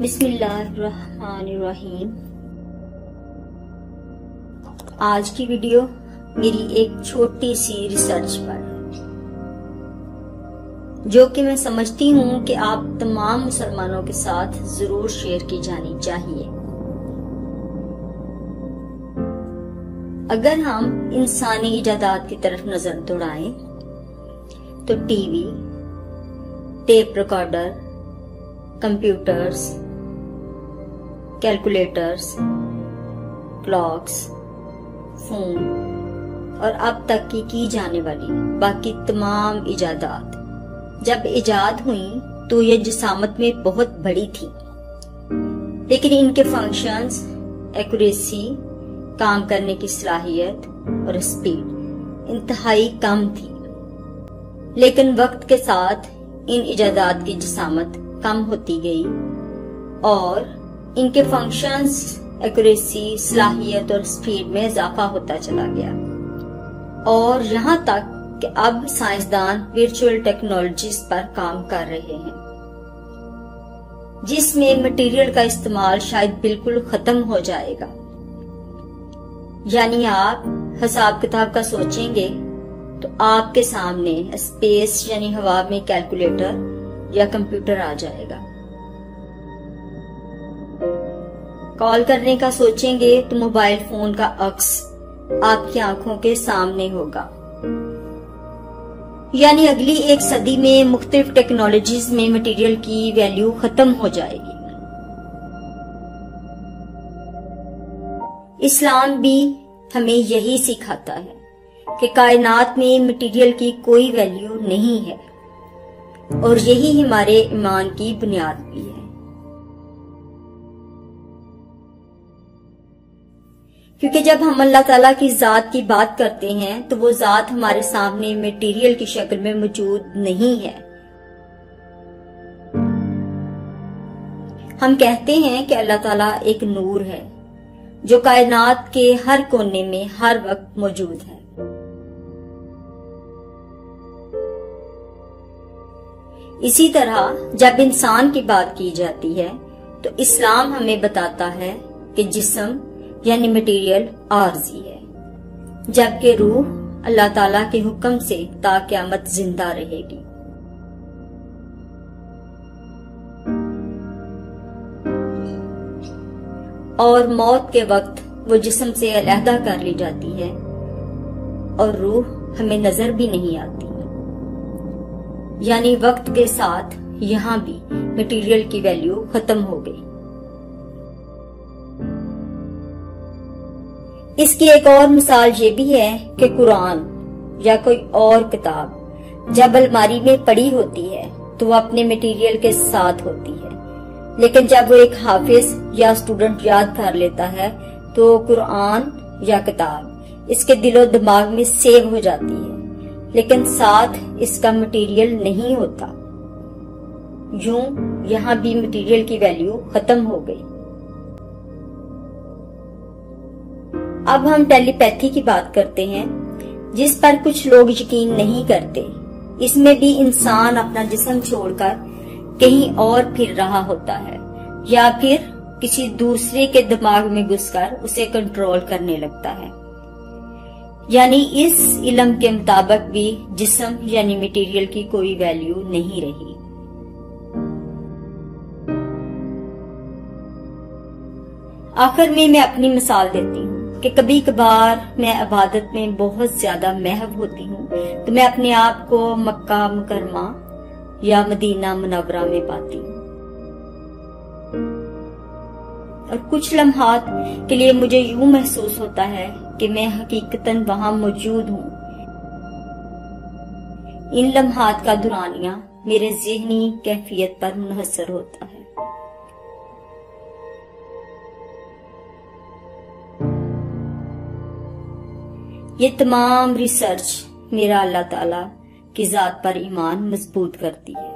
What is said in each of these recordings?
बिस्मिल्लाहिर्रहमानिर्रहीम। आज की वीडियो मेरी एक छोटी सी रिसर्च पर है, जो कि मैं समझती हूँ कि आप तमाम मुसलमानों के साथ जरूर शेयर की जानी चाहिए। अगर हम इंसानी इजादात की तरफ नजर दौड़ाएं तो TV, tape recorder, computers, calculators, clocks, phone और अब तक की जाने वाली बाकी तमाम इजादात जब इजाद हुई तो ये जिसामत में बहुत बड़ी थी, लेकिन इनके फंक्शंस, एक्यूरेसी, काम करने की सलाहियत और स्पीड इंतहाई कम थी। लेकिन वक्त के साथ इन इजादात की जिसामत कम होती गई और इनके फंक्शंस, एक्यूरेसी, सलाहियत और स्पीड में इजाफा होता चला गया और यहाँ तक कि अब साइंसदान वर्चुअल टेक्नोलॉजीज पर काम कर रहे हैं, जिसमें मटेरियल का इस्तेमाल शायद बिल्कुल खत्म हो जाएगा। यानी आप हिसाब किताब का सोचेंगे तो आपके सामने स्पेस यानी हवा में कैलकुलेटर या कंप्यूटर आ जाएगा। कॉल करने का सोचेंगे तो मोबाइल फोन का अक्स आपकी आंखों के सामने होगा। यानी अगली एक सदी में मुख्तलिफ टेक्नोलॉजीज में मटेरियल की वैल्यू खत्म हो जाएगी। इस्लाम भी हमें यही सिखाता है कि कायनात में मटेरियल की कोई वैल्यू नहीं है और यही हमारे ईमान की बुनियाद भी है। क्योंकि जब हम अल्लाह ताला की जात की बात करते हैं तो वो जात हमारे सामने मटेरियल की शक्ल में मौजूद नहीं है। हम कहते हैं कि अल्लाह ताला एक नूर है जो कायनात के हर कोने में हर वक्त मौजूद है। इसी तरह जब इंसान की बात की जाती है तो इस्लाम हमें बताता है कि जिस्म यानी मटेरियल आर्जी है, जबकि रूह अल्लाह ताला के हुक्म से ता क़यामत जिंदा रहेगी। और मौत के वक्त वो जिस्म से अलहदा कर ली जाती है और रूह हमें नजर भी नहीं आती। यानी वक्त के साथ यहाँ भी मटेरियल की वैल्यू खत्म हो गई। इसकी एक और मिसाल ये भी है कि कुरान या कोई और किताब जब अलमारी में पड़ी होती है तो वो अपने मटेरियल के साथ होती है, लेकिन जब वो एक हाफिज या स्टूडेंट याद कर लेता है तो कुरान या किताब इसके दिलो दिमाग में सेव हो जाती है, लेकिन साथ इसका मटेरियल नहीं होता। यूं यहाँ भी मटेरियल की वैल्यू खत्म हो गई। अब हम टेलीपैथी की बात करते हैं, जिस पर कुछ लोग यकीन नहीं करते। इसमें भी इंसान अपना जिस्म छोड़कर कहीं और फिर रहा होता है या फिर किसी दूसरे के दिमाग में घुसकर उसे कंट्रोल करने लगता है। यानी इस इल्म के मुताबिक भी जिस्म यानी मटेरियल की कोई वैल्यू नहीं रही। आखिर में मैं अपनी मिसाल देती हूँ कि कभी कभार मैं इबादत में बहुत ज्यादा महव होती हूँ तो मैं अपने आप को मक्का मुकरमा या मदीना मुनव्वरा में पाती हूँ और कुछ लम्हात के लिए मुझे यूं महसूस होता है कि मैं हकीकतन वहां मौजूद हूँ। इन लम्हात का दुरानिया मेरे ज़हनी कैफियत पर मुनहसर होता है। ये तमाम रिसर्च मेरा अल्लाह ताला की जात पर ईमान मजबूत करती है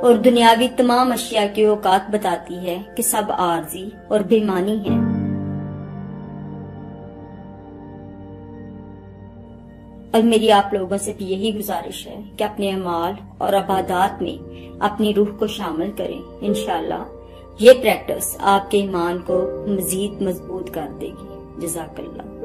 और दुनियावी तमाम अशिया की औकात बताती है कि सब आर्जी और बेमानी है। और मेरी आप लोगों से भी यही गुजारिश है कि अपने अमाल और इबादत में अपनी रूह को शामिल करें। इंशाअल्लाह ये प्रैक्टिस आपके ईमान को मजीद मजबूत कर देगी। जज़ाकल्लाह।